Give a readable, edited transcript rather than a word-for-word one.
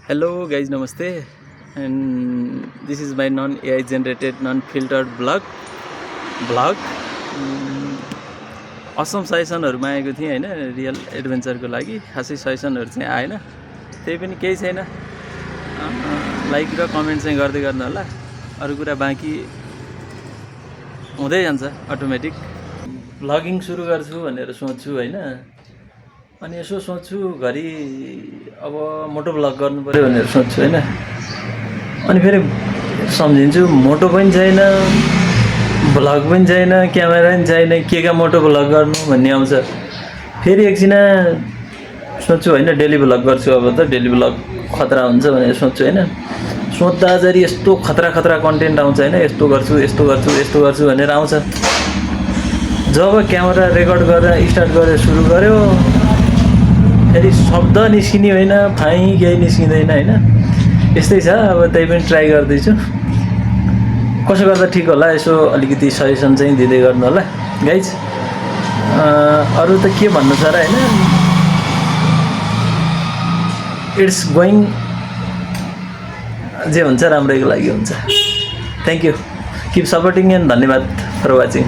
Hello guys, namaste, and this is my non-AI generated non-filtered vlog. Assam सजेसनहरुमा आएको थिएँ हैन, real एडभेन्चरको लागि खासै सजेसनहरु चाहिँ आएन। त्यही पनि केही छैन, लाइक र कमेन्ट चाहिँ गर्दै गर्नु होला। अरु कुरा बाँकी हुँदै जान्छ अटोमेटिक। भ्लगिङ सुरु गर्छु भनेर सोच्छु हैन, अनि यसो सोच्छु घरि अब मोटो भ्लग गर्नु पर्यो भनेर सोच्छु हैन। अनि फेरि सम्झिन्छु मोटो पनि छैन, भ्लग पनि छैन, क्यामेरा पनि छैन, के मोटो भ्लग गर्नु भन्ने आउँछ। फेरि एकछिन सोच्छु हैन, डेली भ्लग गर्छु अब त डेली भ्लग खतरा हुन्छ भनेर सोच्छु हैन। सोच्दाखेरि यस्तो खतरा कन्टेन्ट आउँछ हैन, यस्तो गर्छु भनेर आउँछ। जब क्यामेरा रेकर्ड गरेर स्टार्ट गरेर सुरु गर्यो, फेरि शब्द निस्किने होइन, फाइ केही निस्किँदैन हैन। यस्तै छ, अब त्यही पनि ट्राई गर्दैछु। कसो गर्दा ठिक होला यसो अलिकति सजेसन चाहिँ दिँदै गर्नु होला गाइज। अरु त के भन्नु छ र हैन, इट्स गोइङ, जे हुन्छ राम्रैको लागि हुन्छ। Thank you, keep supporting and धन्यवाद फर वाचिङ।